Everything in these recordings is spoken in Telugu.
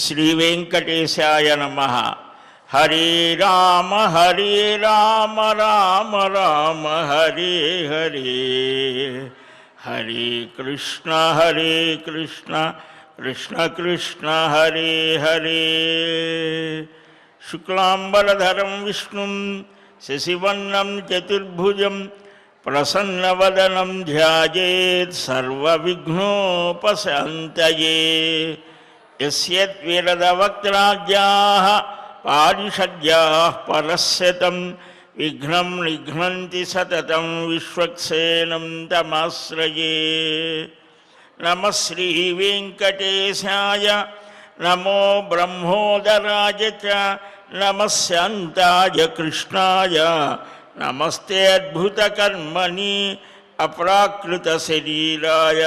శ్రీ వెంకటేశాయ నమః. హరే రామ రామ రామ హరే హరే, హరే కృష్ణ కృష్ణ కృష్ణ హరే హరే. శుక్లాంబరధరం విష్ణుం శశివర్ణం చతుర్భుజం ప్రసన్నవదనం ధ్యాయేత్ సర్వవిఘ్నోపశాంతయే. యస్యద్విరదవక్త్రాద్యాః పారిషద్యాః పరస్యతం విఘ్నం నిఘ్నంతి సతతం విశ్వక్సేనం తమాశ్రయే. నమః శ్రీ వెంకటేశాయ నమో బ్రహ్మోదరాయ చ నమః శాంతాయ కృష్ణాయ నమస్తే అద్భుతకర్మణి అప్రాకృత శరీరాయ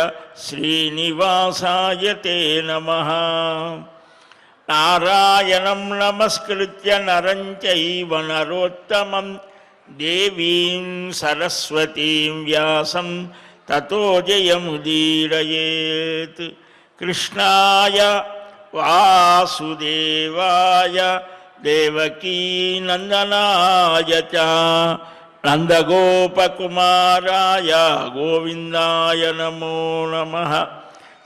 శ్రీనివాసాయ తే నమః. నారాయణం నమస్కృత్య నరం చైవ నరోత్తమం దేవీం సరస్వతీం వ్యాసం తతో జయముదీరయేత్. కృష్ణాయ వాసుదేవాయ దేవకీనందనాయ చ నందగోపకుమారాయ గోవిందాయ నమో నమః.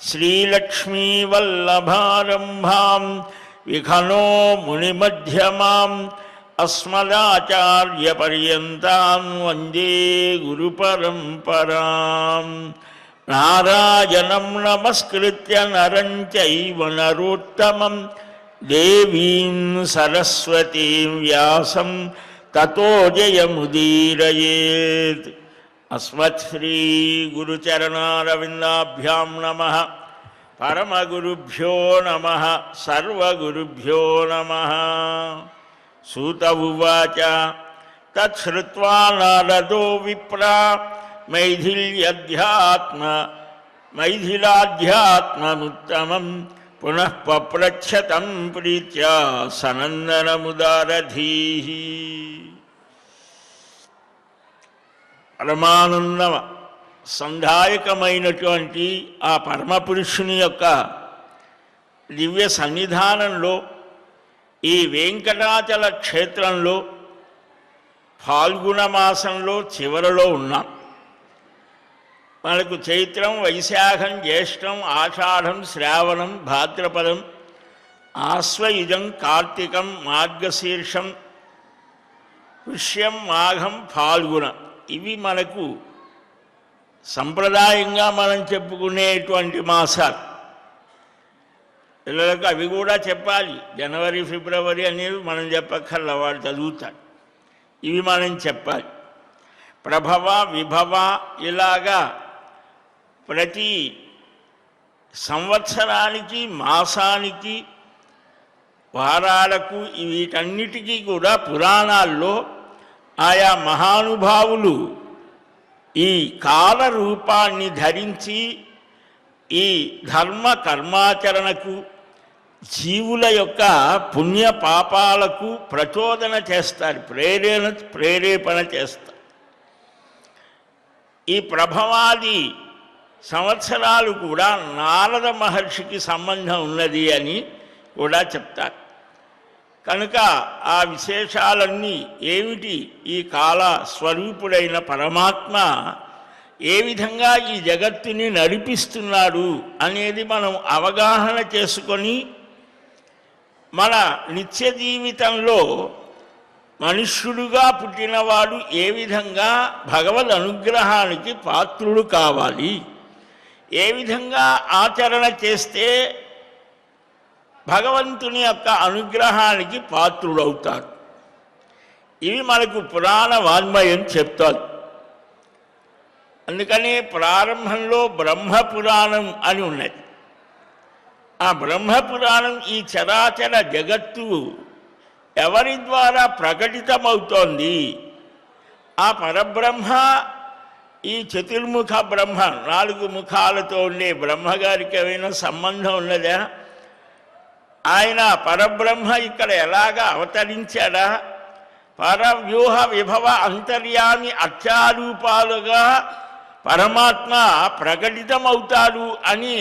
శ్రీలక్ష్మీవల్లభారంభాం విఖనో మునిమధ్యమాం అస్మదాచార్యపర్యంతాం వందే గురుపరంపరాం. నారాయణం నమస్కృత్య నరం చైవ నరోత్తమం దేవీం సరస్వతీం వ్యాసం తతో జయముదీరయేత్. అస్మత్ శ్రీ గురుచరణారవిందాభ్యాం నమః. పరమగురుభ్యో నమః. సర్వగురుభ్యో నమః. సూత ఉవాచ తచ్ఛ్రుత్వా నారదో విప్రా మైథిలాధ్యాత్మముత్తమం పునః పప్రచ్ఛతం ప్రీత్యా సనందనముదారధీః. పరమానంద సంధాయకమైనటువంటి ఆ పరమపురుషుని యొక్క దివ్య సన్నిధానంలో ఈ వెంకటాచల క్షేత్రంలో ఫాల్గుణ మాసంలో చివరలో ఉన్నాం. మనకు చైత్రం, వైశాఖం, జ్యేష్టం, ఆషాఢం, శ్రావణం, భాద్రపదం, ఆశ్వయుజం, కార్తీకం, మార్గశీర్షం, పుష్యం, మాఘం, ఫాల్గుణ ఇవి మనకు సంప్రదాయంగా మనం చెప్పుకునేటువంటి మాసాలు. పిల్లలకు అవి కూడా చెప్పాలి. జనవరి, ఫిబ్రవరి అనేవి మనం చెప్పక్కర్లా, వాడు చదువుతాడు. ఇవి మనం చెప్పాలి. ప్రభవ, విభవ ఇలాగా ప్రతి సంవత్సరానికి, మాసానికి, వారాలకు వీటన్నిటికీ కూడా పురాణాల్లో ఆయా మహానుభావులు ఈ కాల రూపాన్ని ధరించి ఈ ధర్మ కర్మాచరణకు, జీవుల యొక్క పుణ్య పాపాలకు ప్రచోదన చేస్తారు, ప్రేరేపణ చేస్తారు. ఈ ప్రభవాది సంవత్సరాలు కూడా నారద మహర్షికి సంబంధం ఉన్నది అని కూడా చెప్తారు. కనుక ఆ విశేషాలన్నీ ఏమిటి, ఈ కాల స్వరూపుడైన పరమాత్మ ఏ విధంగా ఈ జగత్తుని నడిపిస్తున్నాడు అనేది మనం అవగాహన చేసుకొని మన నిత్య జీవితంలో మనుష్యుడుగా పుట్టినవాడు ఏ విధంగా భగవద్ అనుగ్రహానికి పాత్రుడు కావాలి, ఏ విధంగా ఆచరణ చేస్తే భగవంతుని యొక్క అనుగ్రహానికి పాత్రుడవుతాడు, ఇవి మనకు పురాణ వాజ్మయం చెప్తారు. అందుకనే ప్రారంభంలో బ్రహ్మపురాణం అని ఉన్నది. ఆ బ్రహ్మపురాణం ఈ చరాచర జగత్తు ఎవరి ద్వారా ప్రకటితమవుతోంది, ఆ పరబ్రహ్మ, ఈ చతుర్ముఖ బ్రహ్మ, 4 ముఖాలతో ఉండే బ్రహ్మగారికి ఏమైనా సంబంధం ఉన్నదా? ఆయన పరబ్రహ్మ ఇక్కడ ఎలాగా అవతరించాడా? పరవ్యూహ విభవ అంతర్యామి అత్యారూపాలుగా పరమాత్మ ప్రకటితమవుతాడు అని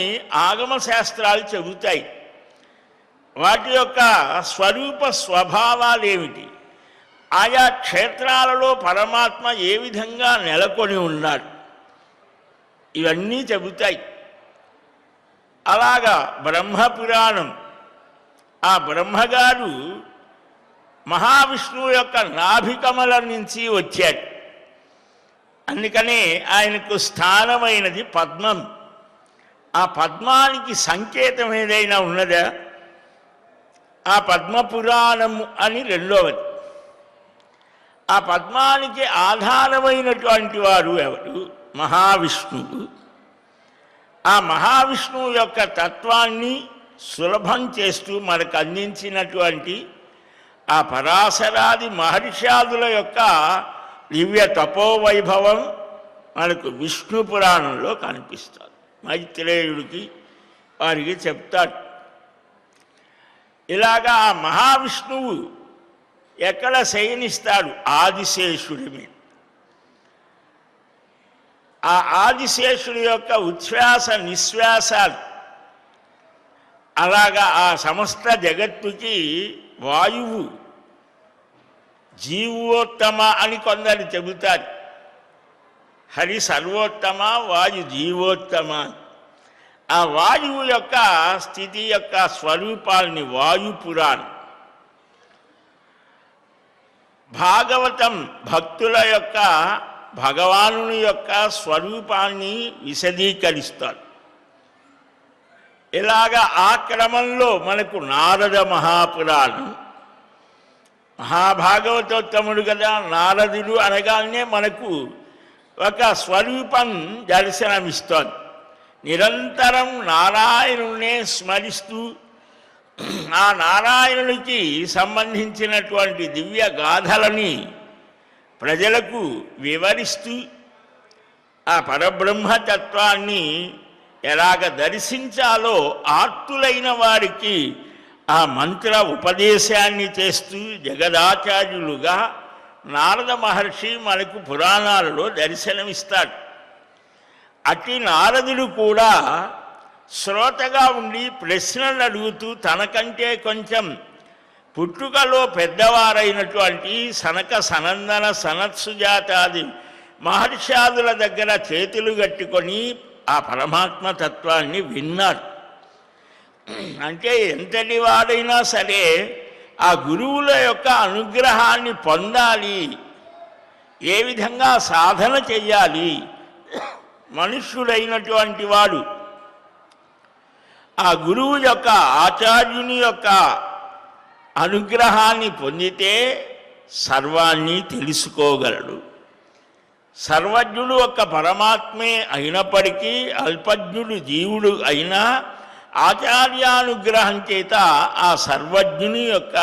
ఆగమ శాస్త్రాలు చెబుతాయి. వాటి యొక్క స్వరూప స్వభావాలు ఏమిటి, ఆయా క్షేత్రాలలో పరమాత్మ ఏ విధంగా నెలకొని ఉన్నాడు, ఇవన్నీ చెబుతాయి. అలాగా బ్రహ్మపురాణం, ఆ బ్రహ్మగారు మహావిష్ణువు యొక్క నాభికమలం నుంచి వచ్చాడు. అందుకనే ఆయనకు స్థానమైనది పద్మం. ఆ పద్మానికి సంకేతం ఏదైనా ఉన్నదా? ఆ పద్మపురాణము అని రెండవది. ఆ పద్మానికి ఆధారమైనటువంటి వారు ఎవరు? మహావిష్ణువు. ఆ మహావిష్ణువు యొక్క తత్వాన్ని సులభం చేస్తూ మనకు అందించినటువంటి ఆ పరాశరాది మహర్షాదుల యొక్క దివ్య తపోవైభవం మనకు విష్ణు పురాణంలో కనిపిస్తుంది. మైత్రేయుడికి వారికి చెప్తాడు. ఇలాగా ఆ మహావిష్ణువు ఎక్కడ శయనిస్తాడు? ఆదిశేషుడి మీద. ఆ ఆదిశేషుడి యొక్క ఉచ్ఛ్వాస నిశ్వాసాలు, అలాగా ఆ సమస్త జగత్తుకి వాయువు జీవోత్తమ అని కొందరు చెబుతారు. హరి సర్వోత్తమ, వాయు జీవోత్తమ. ఆ వాయువు యొక్క స్థితి యొక్క స్వరూపాలని వాయుపురాణం. భాగవతం భక్తుల యొక్క భగవానుని యొక్క స్వరూపాన్ని విశదీకరిస్తారు. ఇలాగ ఆ క్రమంలో మనకు నారద మహాపురాణం. మహాభాగవతోత్తముడు కదా నారదుడు అనగానే మనకు ఒక స్వరూపం దర్శనమిస్తోంది. నిరంతరం నారాయణునే స్మరిస్తూ ఆ నారాయణునికి సంబంధించినటువంటి దివ్య గాథలని ప్రజలకు వివరిస్తూ ఆ పరబ్రహ్మతత్వాన్ని ఎలాగ దర్శించాలో ఆర్తులైన వారికి ఆ మంత్ర ఉపదేశాన్ని చేస్తూ జగదాచార్యులుగా నారద మహర్షి మనకు పురాణాలలో దర్శనమిస్తాడు. అట్టి నారదుడు కూడా శ్రోతగా ఉండి ప్రశ్నలు అడుగుతూ తనకంటే కొంచెం పుట్టుకలో పెద్దవారైనటువంటి సనక సనందన సనత్సుజాతాది మహర్షాదుల దగ్గర చేతులు కట్టుకొని ఆ పరమాత్మ తత్వాన్ని విన్నారు. అంటే ఎంతటి వాడైనా సరే ఆ గురువుల యొక్క అనుగ్రహాన్ని పొందాలి, ఏ విధంగా సాధన చెయ్యాలి. మనుష్యుడైనటువంటి వాడు ఆ గురువు యొక్క ఆచార్యుని యొక్క అనుగ్రహాన్ని పొందితే సర్వాన్ని తెలుసుకోగలడు. సర్వజ్ఞుడు ఒక్క పరమాత్మే అయినప్పటికీ అల్పజ్ఞుడు జీవుడు అయినా ఆచార్యానుగ్రహం చేత ఆ సర్వజ్ఞుని యొక్క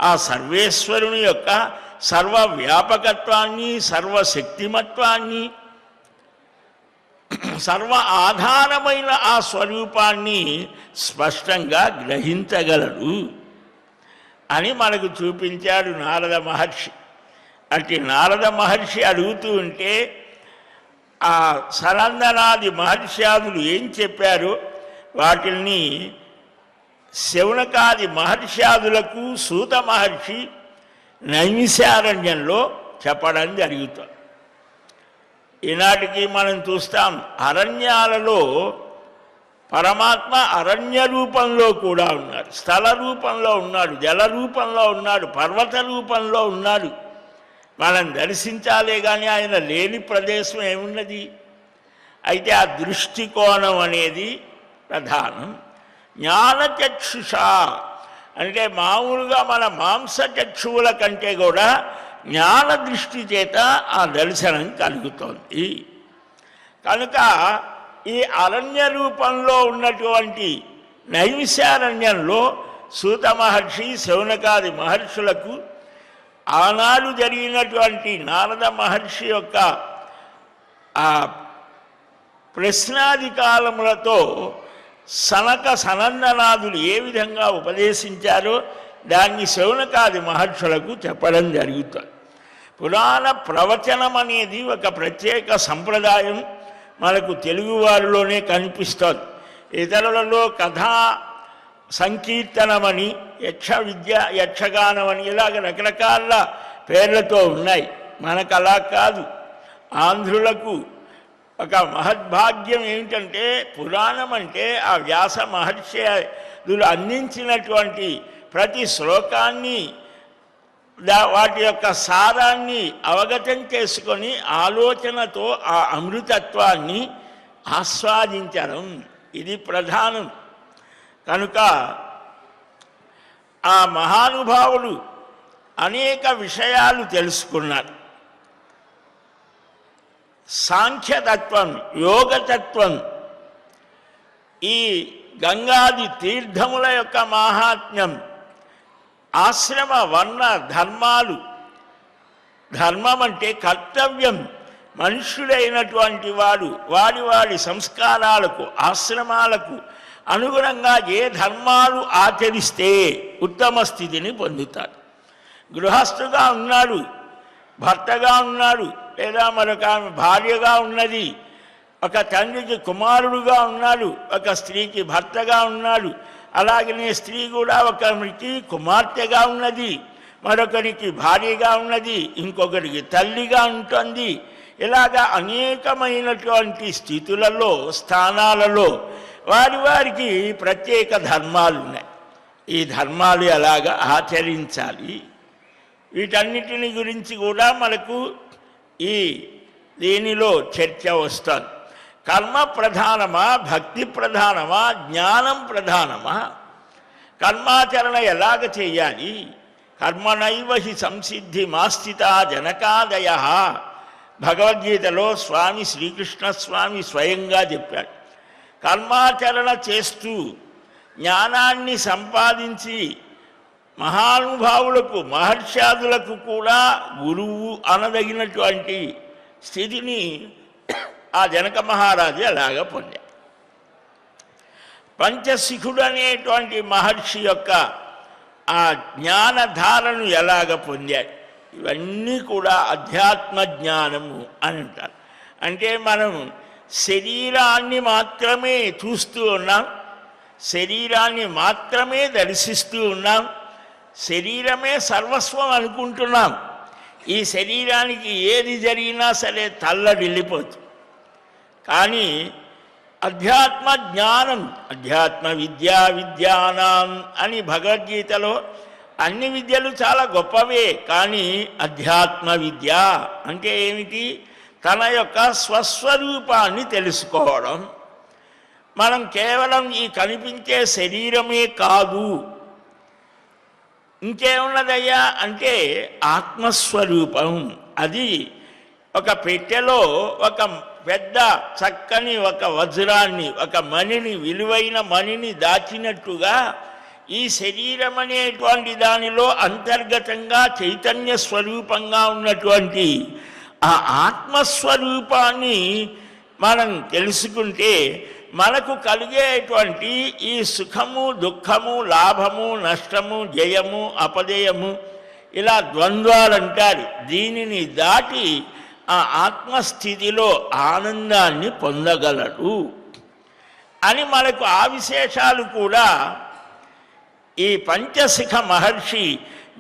ఆ సర్వేశ్వరుని యొక్క సర్వవ్యాపకత్వాన్ని సర్వశక్తిమత్వాన్ని సర్వ ఆధారమైన ఆ స్వరూపాన్ని స్పష్టంగా గ్రహించగలడు అని మనకు చూపించాడు నారద మహర్షి. అట్టి నారద మహర్షి అడుగుతూ ఉంటే ఆ సనందనాది మహర్షాదులు ఏం చెప్పారో వాటిని శౌనకాది మహర్షాదులకు సూత మహర్షి నైమిషారణ్యంలో చెప్పడం జరుగుతుంది. ఈనాటికి మనం చూస్తాం అరణ్యాలలో పరమాత్మ అరణ్య రూపంలో కూడా ఉన్నాడు, స్థల రూపంలో ఉన్నాడు, జల రూపంలో ఉన్నాడు, పర్వత రూపంలో ఉన్నాడు. మనం దర్శించాలే కానీ ఆయన లేని ప్రదేశం ఏమున్నది? అయితే ఆ దృష్టికోణం అనేది ప్రధానం. జ్ఞానచక్షుష అంటే మామూలుగా మన మాంసచక్షువుల కంటే కూడా జ్ఞాన దృష్టి చేత ఆ దర్శనం కలుగుతోంది. కనుక ఈ అరణ్య రూపంలో ఉన్నటువంటి నైమిషారణ్యంలో సూత మహర్షి శౌనకాది మహర్షులకు ఆనాడు జరిగినటువంటి నారద మహర్షి యొక్క ఆ ప్రశ్నాది కాలములతో సనక సనందనాదులు ఏ విధంగా ఉపదేశించారో దాన్ని శౌనకాది మహర్షులకు చెప్పడం జరుగుతుంది. పురాణ ప్రవచనం అనేది ఒక ప్రత్యేక సంప్రదాయం మనకు తెలుగువారిలోనే కనిపిస్తుంది. ఇతరులలో కథా సంకీర్తనమని, యక్షగానమని, ఇలాగ రకరకాల పేర్లతో ఉన్నాయి. మనకు అలా కాదు. ఆంధ్రులకు ఒక మహద్భాగ్యం ఏమిటంటే, పురాణం అంటే ఆ వ్యాస మహర్షులు అందించినటువంటి ప్రతి శ్లోకాన్ని, వాటి యొక్క సారాన్ని అవగతం చేసుకొని ఆలోచనతో ఆ అమృతత్వాన్ని ఆస్వాదించడం ఇది ప్రధానం. కనుక ఆ మహానుభావులు అనేక విషయాలు తెలుసుకున్నారు. సాంఖ్యతత్వం, యోగతత్వం, ఈ గంగాది తీర్థముల యొక్క మాహాత్మ్యం, ఆశ్రమ వర్ణ ధర్మాలు. ధర్మం అంటే కర్తవ్యం. మనుష్యుడైనటువంటి వాడు వారి వారి సంస్కారాలకు, ఆశ్రమాలకు అనుగుణంగా ఏ ధర్మాలు ఆచరిస్తే ఉత్తమ స్థితిని పొందుతాడు. గృహస్థుగా ఉన్నాడు, భర్తగా ఉన్నాడు, లేదా మరొక ఆమె భార్యగా ఉన్నది, ఒక తండ్రికి కుమారుడుగా ఉన్నాడు, ఒక స్త్రీకి భర్తగా ఉన్నాడు, అలాగనే స్త్రీ కూడా ఒకరికి కుమార్తెగా ఉన్నది, మరొకరికి భార్యగా ఉన్నది, ఇంకొకరికి తల్లిగా ఉంటుంది. ఇలాగా అనేకమైనటువంటి స్థితులలో, స్థానాలలో వారి వారికి ప్రత్యేక ధర్మాలు ఉన్నాయి. ఈ ధర్మాలు ఎలాగా ఆచరించాలి, వీటన్నిటిని గురించి కూడా మనకు ఈ దీనిలో చర్చ వస్తుంది. కర్మ ప్రధానమా, భక్తి ప్రధానమా, జ్ఞానం ప్రధానమా? కర్మాచరణ ఎలాగ చేయాలి? కర్మణైవ హి సంసిద్ధి మాస్థిత జనకాదయ. భగవద్గీతలో స్వామి శ్రీకృష్ణ స్వామి స్వయంగా చెప్పాడు. కర్మాచరణ చేస్తూ జ్ఞానాన్ని సంపాదించి మహానుభావులకు, మహర్షాదులకు కూడా గురువు అనదగినటువంటి స్థితిని ఆ జనక మహారాజు అలాగా పొందాడు. పంచశిఖుడు అనేటువంటి మహర్షి యొక్క ఆ జ్ఞానధారను ఎలాగ పొందాడు? ఇవన్నీ కూడా అధ్యాత్మ జ్ఞానము అని అంటారు. అంటే మనం శరీరాన్ని మాత్రమే చూస్తూ ఉన్నాం, శరీరాన్ని మాత్రమే దర్శిస్తూ ఉన్నాం, శరీరమే సర్వస్వం అనుకుంటున్నాం. ఈ శరీరానికి ఏది జరిగినా సరే తల్లడిల్లిపోతుంది. కానీ అధ్యాత్మ జ్ఞానం, అధ్యాత్మ విద్యానాం అని భగవద్గీతలో, అన్ని విద్యలు చాలా గొప్పవే, కానీ అధ్యాత్మ విద్య అంటే ఏమిటి? తన యొక్క స్వస్వరూపాన్ని తెలుసుకోవడం. మనం కేవలం ఈ కనిపించే శరీరమే కాదు, ఇంకేమున్నదయ్యా అంటే ఆత్మస్వరూపం. అది ఒక పెట్టెలో ఒక పెద్ద చక్కని ఒక వజ్రాన్ని, ఒక మణిని, విలువైన మణిని దాచినట్టుగా ఈ శరీరం అనేటువంటి దానిలో అంతర్గతంగా చైతన్య స్వరూపంగా ఉన్నటువంటి ఆ ఆత్మస్వరూపాన్ని మనం తెలుసుకుంటే మనకు కలిగేటువంటి ఈ సుఖము, దుఃఖము, లాభము, నష్టము, జయము, అపజయము, ఇలా ద్వంద్వాలు అంటారు. దీనిని దాటి ఆ ఆత్మస్థితిలో ఆనందాన్ని పొందగలడు అని మనకు ఆ విశేషాలు కూడా ఈ పంచశిఖ మహర్షి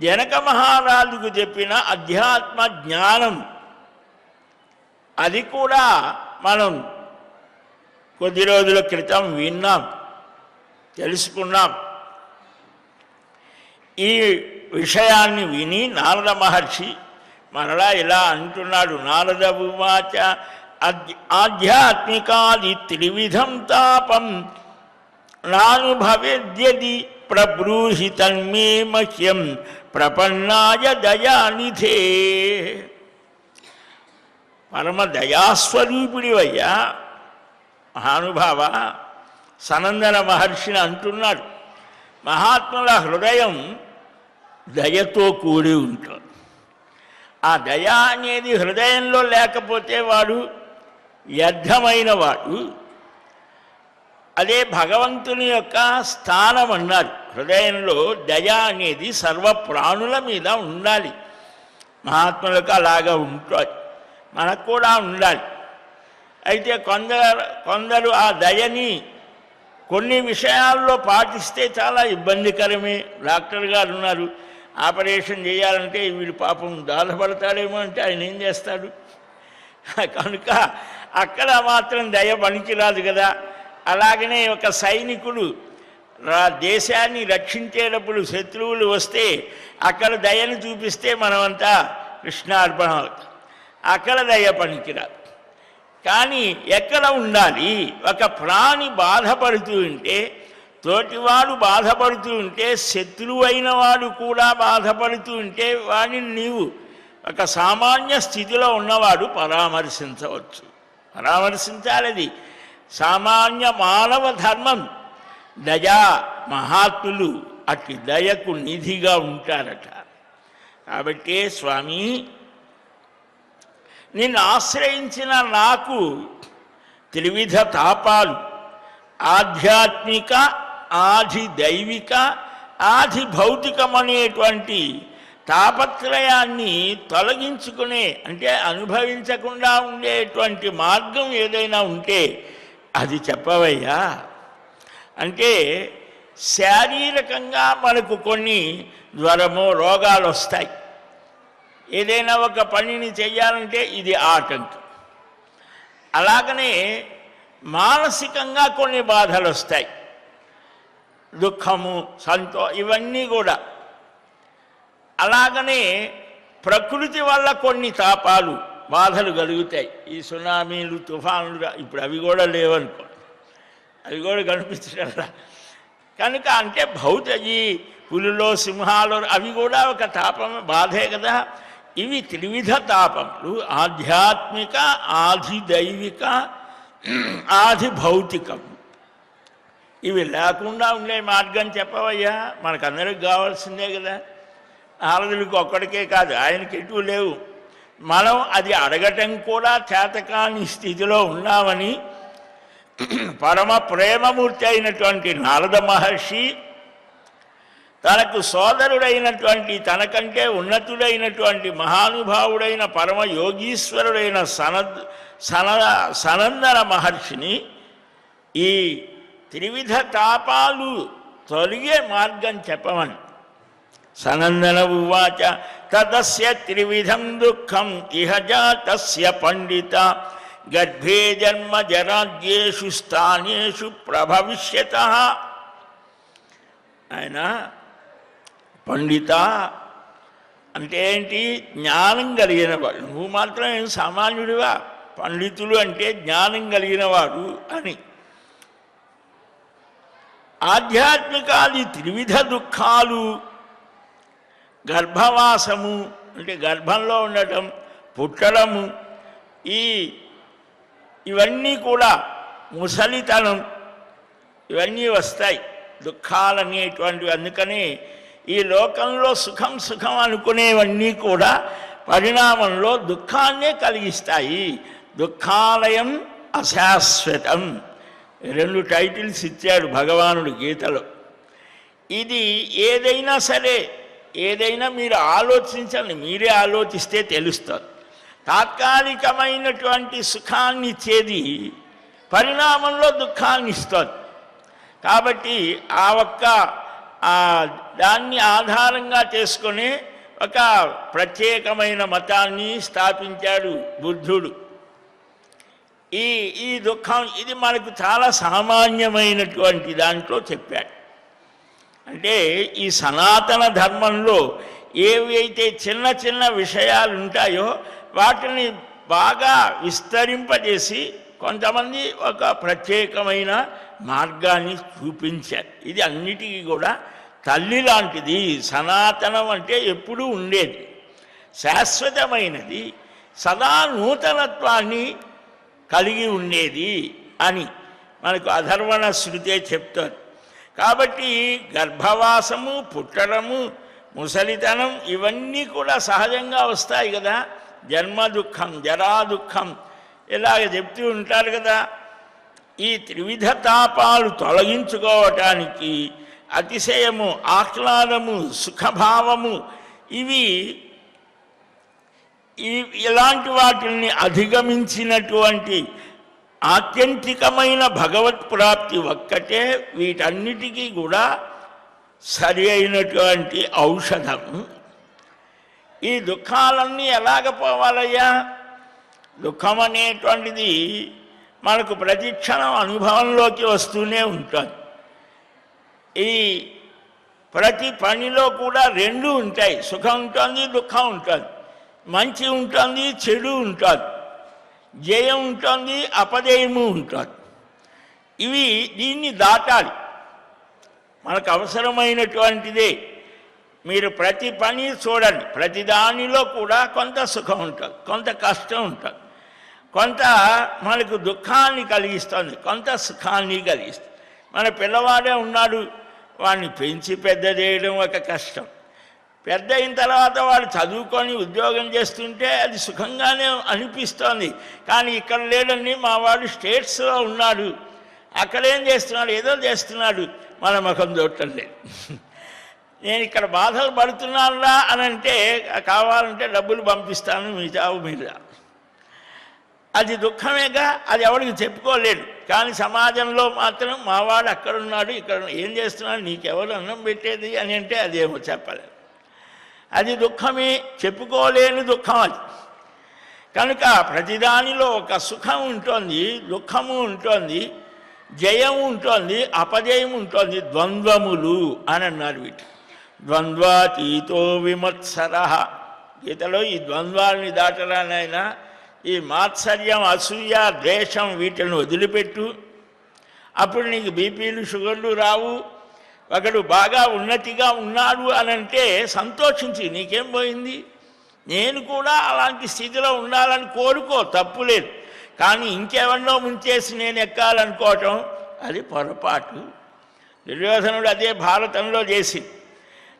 జనక మహారాజుకు చెప్పిన అధ్యాత్మ జ్ఞానం. అది కూడా మనం కొద్ది రోజుల క్రితం విన్నాం, తెలుసుకున్నాం. ఈ విషయాన్ని విని నారద మహర్షి మరలా ఇలా అంటున్నాడు. నారద ఉవాచ ఆధ్యాత్మికాది త్రివిధం తాపం నానుభవేద్యది ప్రబ్రూహి తన్మే మహ్యం ప్రపన్నాయ దయానిధే. పరమ దయాస్వరూపుడివయ్యా మహానుభావ. సనందన మహర్షిని అంటున్నాడు, మహాత్ముల హృదయం దయతో కూడి ఉంటుంది. ఆ దయ అనేది హృదయంలో లేకపోతే వాడు వ్యర్థమైన వాడు. అదే భగవంతుని యొక్క స్థానం అన్నారు. హృదయంలో దయ అనేది సర్వ ప్రాణుల మీద ఉండాలి. మహాత్ములకు అలాగా ఉంటుంది, మనకు కూడా ఉండాలి. అయితే కొందరు ఆ దయని కొన్ని విషయాల్లో పాటిస్తే చాలా ఇబ్బందికరమే. డాక్టర్ గారు ఉన్నారు, ఆపరేషన్ చేయాలంటే వీడు పాపం బాధపడతాడేమో అంటే ఆయన ఏం చేస్తాడు? కనుక అక్కడ మాత్రం దయ పనికిరాదు కదా. అలాగనే ఒక సైనికుడు దేశాన్ని రక్షించేటప్పుడు శత్రువులు వస్తే అక్కడ దయను చూపిస్తే మనమంతా కృష్ణార్పణ అవుతాం. అక్కడ దయ పనికిరాదు. కానీ ఎక్కడ ఉండాలి? ఒక ప్రాణి బాధపడుతూ ఉంటే, తోటివాడు బాధపడుతూ ఉంటే, శత్రువు అయిన వాడు కూడా బాధపడుతూ ఉంటే వాడిని నీవు ఒక సామాన్య స్థితిలో ఉన్నవాడు పరామర్శించవచ్చు. పరామర్శించాలది సామాన్య మానవ ధర్మం. దయా మహాత్ములు అట్టి దయకు నిధిగా ఉంటారట. కాబట్టి స్వామి, నిన్ను ఆశ్రయించిన నాకు త్రివిధ తాపాలు, ఆధ్యాత్మిక, ఆది దైవిక, ఆది భౌతికమనేటువంటి తాపత్రయాన్ని తొలగించుకునే, అంటే అనుభవించకుండా ఉండేటువంటి మార్గం ఏదైనా ఉంటే అది చెప్పవయ్యా. అంటే శారీరకంగా మనకు కొన్ని జ్వరమో రోగాలు వస్తాయి. ఏదైనా ఒక పనిని చెయ్యాలంటే ఇది ఆటంకం. అలాగనే మానసికంగా కొన్ని బాధలు వస్తాయి, దుఃఖము, ఇవన్నీ కూడా. అలాగనే ప్రకృతి వల్ల కొన్ని తాపాలు, బాధలు కలుగుతాయి. ఈ సునామీలు, తుఫానులు ఇప్పుడు అవి కూడా లేవనుకో, అవి కూడా కనిపించడం. కనుక అంటే ఈ పులులో, సింహాలు అవి కూడా ఒక తాపమే, బాధే కదా. ఇవి త్రివిధ తాపములు, ఆధ్యాత్మిక, ఆది దైవిక, ఆది భౌతికం. ఇవి లేకుండా ఉండే మార్గం చెప్పవయ్యా. మనకందరికి కావాల్సిందే కదా. నారదుడికి ఒక్కడికే కాదు, ఆయనకి ఎటు లేవు. మనం అది అడగటం కూడా చేతకాని స్థితిలో ఉన్నామని పరమ ప్రేమమూర్తి అయినటువంటి నారద మహర్షి తనకు సోదరుడైనటువంటి, తనకంటే ఉన్నతుడైనటువంటి మహానుభావుడైన పరమ యోగీశ్వరుడైన సనందన మహర్షిని ఈ త్రివిధ తాపాలు తొలగే మార్గం చెప్పమని. సనందన ఉవాచ తదస్య త్రివిధం దుఃఖం ఇహ జాతస్య పండిత గర్భే జన్మ జరాద్యేషు స్థానేషు ప్రభవిష్యతః. ఆయన పండిత అంటే ఏంటి? జ్ఞానం కలిగిన వాడు. నువ్వు మాత్రం ఏం సామాన్యుడివా? పండితులు అంటే జ్ఞానం కలిగిన వాడు అని. ఆధ్యాత్మికాది త్రివిధ దుఃఖాలు, గర్భవాసము అంటే గర్భంలో ఉండటం, పుట్టడము, ఇవన్నీ కూడా, ముసలితనం, ఇవన్నీ వస్తాయి దుఃఖాలనేటువంటివి. అందుకని ఈ లోకంలో సుఖం సుఖం అనుకునేవన్నీ కూడా పరిణామంలో దుఃఖాన్నే కలిగిస్తాయి. దుఃఖాలయం అశాశ్వతం, 2 టైటిల్స్ ఇచ్చాడు భగవానుడు గీతలో. ఇది ఏదైనా సరే, ఏదైనా మీరు ఆలోచించండి, మీరే ఆలోచిస్తే తెలుస్తుంది. తాత్కాలికమైనటువంటి సుఖాన్ని ఇచ్చేది పరిణామంలో దుఃఖాన్ని ఇస్తుంది. కాబట్టి దాన్ని ఆధారంగా చేసుకుని ఒక ప్రత్యేకమైన మతాన్ని స్థాపించాడు బుద్ధుడు. ఈ దుఃఖం ఇది మనకు చాలా సామాన్యమైనటువంటి దాంట్లో చెప్పాడు. అంటే ఈ సనాతన ధర్మంలో ఏవైతే చిన్న చిన్న విషయాలు ఉంటాయో వాటిని బాగా విస్తరింపజేసి కొంతమంది ఒక ప్రత్యేకమైన మార్గాన్ని చూపించారు. ఇది అన్నిటికీ కూడా తల్లి లాంటిది. సనాతనం అంటే ఎప్పుడూ ఉండేది, శాశ్వతమైనది, సదా నూతనత్వాన్ని కలిగి ఉండేది అని మనకు అధర్వణ శృతే చెప్తారు. కాబట్టి గర్భవాసము, పుట్టడము, ముసలితనం ఇవన్నీ కూడా సహజంగా వస్తాయి కదా. జన్మ దుఃఖం, జరా దుఃఖం ఇలాగ చెప్తూ ఉంటారు కదా. ఈ త్రివిధ తాపాలు తొలగించుకోవటానికి అతిశయము, ఆహ్లాదము, సుఖభావము ఇలాంటి వాటిని అధిగమించినటువంటి ఆత్యంతికమైన భగవత్ ప్రాప్తి ఒక్కటే వీటన్నిటికీ కూడా సరి అయినటువంటి ఔషధం. ఈ దుఃఖాలన్నీ ఎలాగ పోవాలయ్యా? దుఃఖం అనేటువంటిది మనకు ప్రతి క్షణం అనుభవంలోకి వస్తూనే ఉంటుంది. ఈ ప్రతి పనిలో కూడా రెండు ఉంటాయి, సుఖం ఉంటుంది, దుఃఖం ఉంటుంది, మంచి ఉంటుంది, చెడు ఉంటుంది, జయం ఉంటుంది, అపజయము ఉంటుంది. దీన్ని దాటాలి, మనకు అవసరమైనటువంటిదే. మీరు ప్రతి పని చూడండి, ప్రతి దానిలో కూడా కొంత సుఖం ఉంటుంది, కొంత కష్టం ఉంటుంది, కొంత మనకు దుఃఖాన్ని కలిగిస్తుంది, కొంత సుఖాన్ని కలిగిస్తుంది. మన పిల్లవాడే ఉన్నాడు, వాడిని పెంచి పెద్ద చేయడం ఒక కష్టం. పెద్ద అయిన తర్వాత వాడు చదువుకొని ఉద్యోగం చేస్తుంటే అది సుఖంగానే అనిపిస్తోంది. కానీ ఇక్కడ లేడండి, మా వాడు స్టేట్స్లో ఉన్నాడు, అక్కడేం చేస్తున్నాడు, ఏదో చేస్తున్నాడు, మన ముఖం చూడటం లేదు. నేను ఇక్కడ బాధలు పడుతున్నానురా అని అంటే కావాలంటే డబ్బులు పంపిస్తాను, మీ చావు మీద. అది దుఃఖమేగా, అది ఎవరికి చెప్పుకోలేడు. కానీ సమాజంలో మాత్రం మావాడు అక్కడున్నాడు, ఇక్కడ ఏం చేస్తున్నాడు, నీకెవరు అన్నం పెట్టేది అని అంటే అదేమో చెప్పలేదు. అది దుఃఖమే, చెప్పుకోలేని దుఃఖం అది. కనుక ప్రతిదానిలో ఒక సుఖం ఉంటుంది, దుఃఖము ఉంటుంది, జయం ఉంటుంది, అపజయం ఉంటుంది. ద్వంద్వములు అని అన్నారు వీటి. ద్వంద్వాతీతో విమత్సర. గీతలో ఈ ద్వంద్వాలని దాటరానైనా ఈ మాత్సర్యం, అసూయ, ద్వేషం వీటిని వదిలిపెట్టు. అప్పుడు నీకు బీపీలు, షుగర్లు రావు. ఒకడు బాగా ఉన్నతిగా ఉన్నాడు అని అంటే సంతోషించి, నీకేం పోయింది, నేను కూడా అలాంటి స్థితిలో ఉండాలని కోరుకో, తప్పులేదు. కానీ ఇంకెవరినో ముంచేసి నేను ఎక్కాలనుకోవటం అది పొరపాటు. దుర్యోధనుడు అదే భారతంలో చేసి,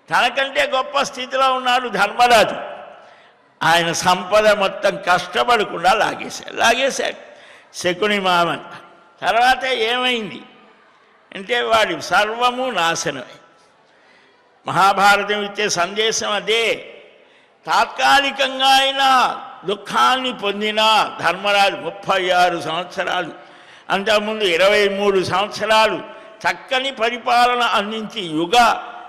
తనకంటే గొప్ప స్థితిలో ఉన్నాడు ధర్మరాజు, ఆయన సంపద మొత్తం కష్టపడకుండా లాగేశాడు శకుని మామన్. తర్వాత ఏమైంది అంటే వాడి సర్వము నాశనమై. మహాభారతం ఇచ్చే సందేశం అదే. తాత్కాలికంగా అయినా దుఃఖాన్ని పొందిన ధర్మరాజు 36 సంవత్సరాలు, అంతకుముందు 23 సంవత్సరాలు చక్కని పరిపాలన అందించి యుగ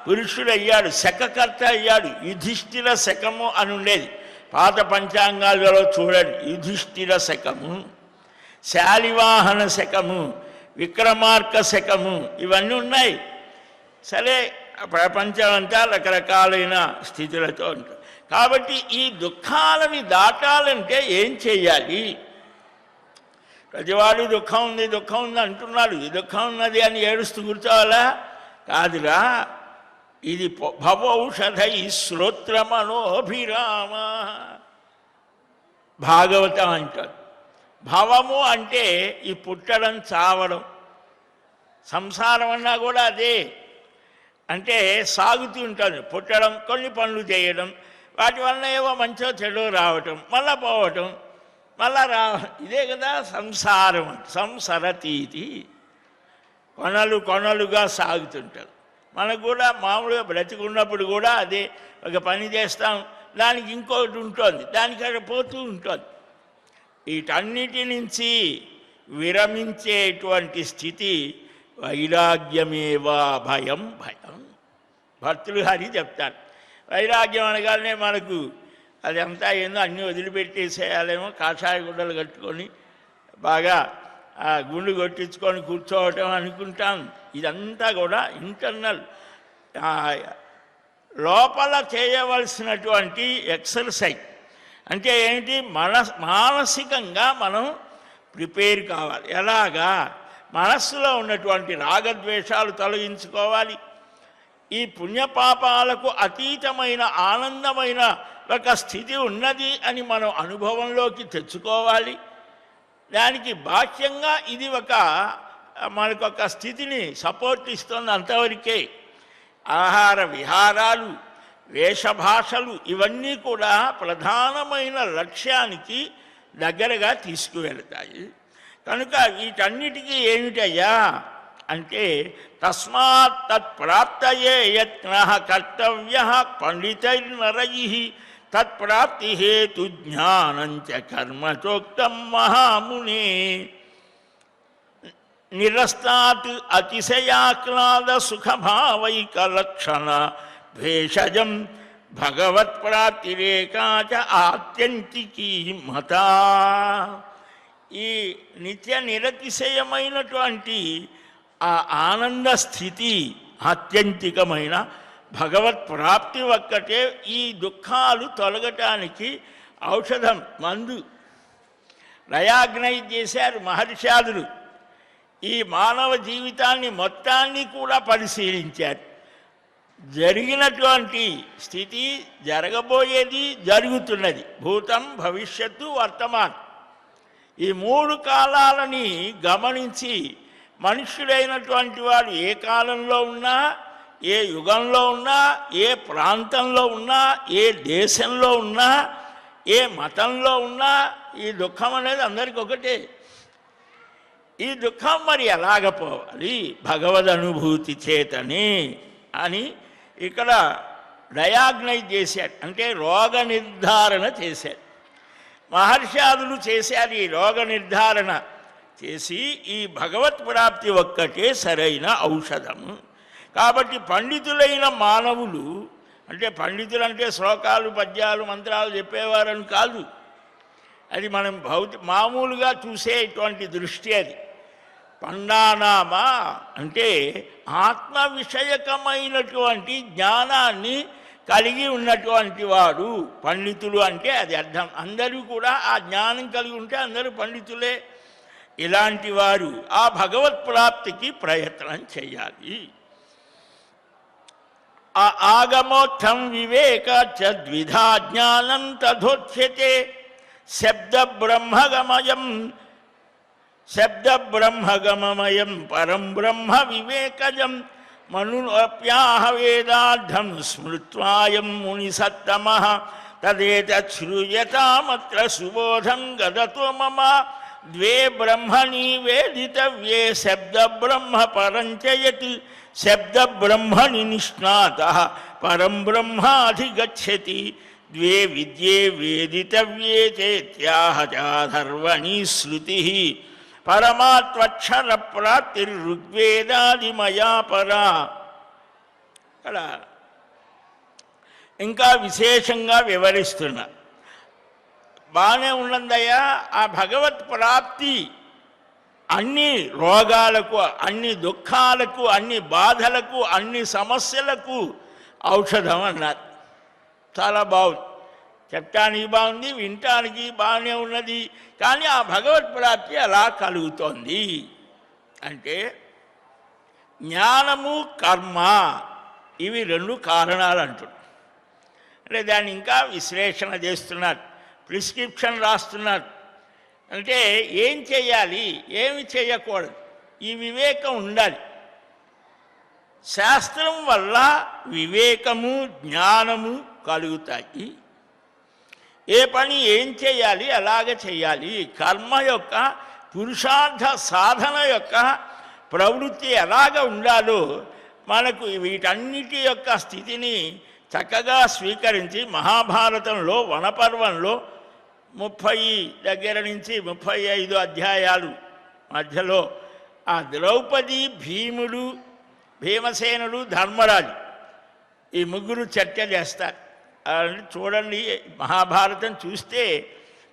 పురుషుడయ్యాడు, శకకర్త అయ్యాడు. యుధిష్ఠిర శకము అని ఉండేది, పాత పంచాంగాలలో చూడండి. యుధిష్ఠిర శకము, శాలివాహన శకము, విక్రమార్క శకము, ఇవన్నీ ఉన్నాయి. సరే, ప్రపంచం అంతా రకరకాలైన స్థితులతో ఉంటుంది. కాబట్టి ఈ దుఃఖాలని దాటాలంటే ఏం చేయాలి? ప్రతివాడు దుఃఖం ఉంది, దుఃఖం ఉంది అంటున్నాడు. ఈ దుఃఖం ఉన్నది అని ఏడుస్తూ కూర్చోవాలా? కాదురా, ఇది భవౌషధై శ్రోత్రమనోభిరామ. భాగవతం అంటారు. భవము అంటే ఈ పుట్టడం, చావడం. సంసారం అన్నా కూడా అదే. అంటే సాగుతూ ఉంటుంది, పుట్టడం, కొన్ని పనులు చేయడం, వాటి వలన ఏవో మంచో చెడో రావటం, మళ్ళా పోవటం, మళ్ళా ఇదే కదా సంసారం. సంసరతీతి, కొనలుగా సాగుతుంటారు. మనకు కూడా మామూలుగా బ్రతికున్నప్పుడు కూడా అదే. ఒక పని చేస్తాం, దానికి ఇంకొకటి ఉంటుంది, దానికి అక్కడ పోతూ ఉంటుంది. వీటన్నిటి నుంచి విరమించేటువంటి స్థితి వైరాగ్యమేవా భయం. భర్తృ హరి చెప్తారు. వైరాగ్యం అనగానే మనకు అదంతా ఏందో అన్నీ వదిలిపెట్టేసేయాలేమో, కాషాయ గుడ్డలు కట్టుకొని బాగా గుండు కొట్టించుకొని కూర్చోవటం అనుకుంటాం. ఇదంతా కూడా ఇంటర్నల్, లోపల చేయవలసినటువంటి ఎక్సర్సైజ్. అంటే ఏంటి? మానసికంగా మనం ప్రిపేర్ కావాలి. ఎలాగా? మనస్సులో ఉన్నటువంటి రాగద్వేషాలు తొలగించుకోవాలి. ఈ పుణ్యపాపాలకు అతీతమైన ఆనందమైన ఒక స్థితి ఉన్నది అని మనం అనుభవంలోకి తెచ్చుకోవాలి. దానికి బాహ్యంగా ఇది మనకొక స్థితిని సపోర్ట్ ఇస్తుంది, అంతవరకే. ఆహార విహారాలు, వేషభాషలు ఇవన్నీ కూడా ప్రధానమైన లక్ష్యానికి దగ్గరగా తీసుకువెళతాయి. కనుక వీటన్నిటికీ ఏమిటయ్యా అంటే, తస్మాత్ తత్ప్రాప్తయే యత్నః కర్తవ్యః పండితైర్నరైః తత్ప్రాప్తి హేతు జ్ఞానంచ కర్మ చోక్తం మహామునే. నిరస్తాత్ అతిశయాహ్లాద సుఖభావైకలక్షణ భేషజం భగవత్ప్రాప్తిరేకాచ ఆత్యంతికీ మతా. ఈ నిత్య నిరతిశయమైనటువంటి ఆ ఆనంద స్థితి, ఆత్యంతికమైన భగవత్ ప్రాప్తి ఒక్కటే ఈ దుఃఖాలు తొలగటానికి ఔషధం, మందు. డయాగ్నైజ్ చేశారు మహర్షాదులు. ఈ మానవ జీవితాన్ని మొత్తాన్ని కూడా పరిశీలించారు. జరిగినటువంటి స్థితి, జరగబోయేది, జరుగుతున్నది, భూతం భవిష్యత్తు వర్తమానం, ఈ మూడు కాలాలని గమనించి మనుష్యుడైనటువంటి వాడు ఏ కాలంలో ఉన్నా, ఏ యుగంలో ఉన్నా, ఏ ప్రాంతంలో ఉన్నా, ఏ దేశంలో ఉన్నా, ఏ మతంలో ఉన్నా ఈ దుఃఖం అనేది అందరికీ ఒకటే. ఈ దుఃఖం మరి ఎలాగ పోవాలి? భగవద్ అనుభూతి చేతని అని ఇక్కడ డయాగ్నైజ్ చేశాడు. అంటే రోగ నిర్ధారణ చేశాడు. మహర్షాదులు చేశారు ఈ రోగ నిర్ధారణ చేసి, ఈ భగవత్ ప్రాప్తి ఒక్కటే సరైన ఔషధము. కాబట్టి పండితులైన మానవులు, అంటే పండితులు అంటే శ్లోకాలు పద్యాలు మంత్రాలు చెప్పేవారని కాదు, అది మనం మామూలుగా చూసేటువంటి దృష్టి. అది పండానామా అంటే ఆత్మ విషయకమైనటువంటి జ్ఞానాన్ని కలిగి ఉన్నటువంటి వాడు పండితులు అంటే అది అర్థం. అందరూ కూడా ఆ జ్ఞానం కలిగి ఉంటే అందరూ పండితులే. ఇలాంటి వారు ఆ భగవత్ ప్రాప్తికి ప్రయత్నం చేయాలి. ఆ ఆగమోత్థం వివేక ద్విధా జ్ఞానం తథోచ్యతే శబ్దబ్రహ్మగమయం పరం బ్రహ్మ వివేకజం మనుప్యాహ వేదార్థం స్మృత్వాయం మునిసత్తమః తదేతత్ శ్రూయతామత్ర సుబోధం గదతో మమ ద్వే బ్రహ్మణి వేదితవ్యే శబ్దబ్రహ్మ పరంచయతి శబ్దబ్రహ్మణి నిష్ణాతః పరం బ్రహ్మాధిగచ్చతి ద్వే విద్యే వేదితవ్యే చేత్యాహ చాధర్వణి శృతిః పరమాత్వక్షర ప్రాప్తిర్ఋగ్వేదాదిమయా పరా. ఇక్కడ ఇంకా విశేషంగా వివరిస్తున్నా. బాగానే ఉన్నదయ్యా, ఆ భగవత్ ప్రాప్తి అన్ని రోగాలకు, అన్ని దుఃఖాలకు, అన్ని బాధలకు, అన్ని సమస్యలకు ఔషధం అన్నారు. చాలా బాగుంది, చెప్పటానికి బాగుంది, వినటానికి బాగానే ఉన్నది. కానీ ఆ భగవత్ ప్రాప్తి ఎలా కలుగుతోంది అంటే జ్ఞానము కర్మ ఇవి రెండు కారణాలు అంటున్నారు. అంటే దాన్ని ఇంకా విశ్లేషణ చేస్తున్నారు, ప్రిస్క్రిప్షన్ రాస్తున్నారు. అంటే ఏం చేయాలి, ఏమి చేయకూడదు, ఈ వివేకం ఉండాలి. శాస్త్రం వల్ల వివేకము జ్ఞానము కలుగుతాయి. ఏ పని ఏం చేయాలి, ఎలాగ చేయాలి, కర్మ యొక్క పురుషార్థ సాధన యొక్క ప్రవృత్తి ఎలాగ ఉండాలో మనకు వీటన్నిటి యొక్క స్థితిని చక్కగా స్వీకరించి మహాభారతంలో వనపర్వంలో 30 దగ్గర నుంచి 35 అధ్యాయాలు మధ్యలో ఆ ద్రౌపది, భీముడు, భీమసేనుడు, ధర్మరాజు ఈ ముగ్గురు చర్చ చేస్తారు. చూడండి, మహాభారతం చూస్తే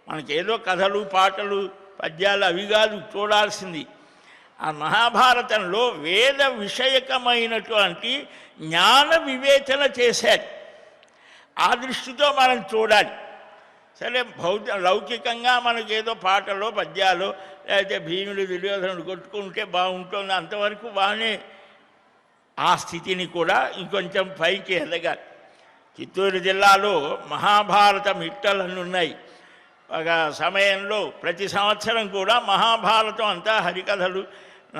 మనకేదో కథలు పాటలు పద్యాలు అవి కాదు చూడాల్సింది. ఆ మహాభారతంలో వేద విషయకమైనటువంటి జ్ఞాన వివేచన చేశారు. ఆ దృష్టితో మనం చూడాలి. సరే, లౌకికంగా మనకేదో పాటలో పద్యాలు లేకపోతే భీముడు దుర్యోధనుడు కొట్టుకుంటే బాగుంటుంది, అంతవరకు బాగానే. ఆ స్థితిని కూడా ఇంకొంచెం పైకి ఎదగాలి. చిత్తూరు జిల్లాలో మహాభారతం ఇట్టలన్నీ ఉన్నాయి. ఒక సమయంలో ప్రతి సంవత్సరం కూడా మహాభారతం అంతా హరికథలు,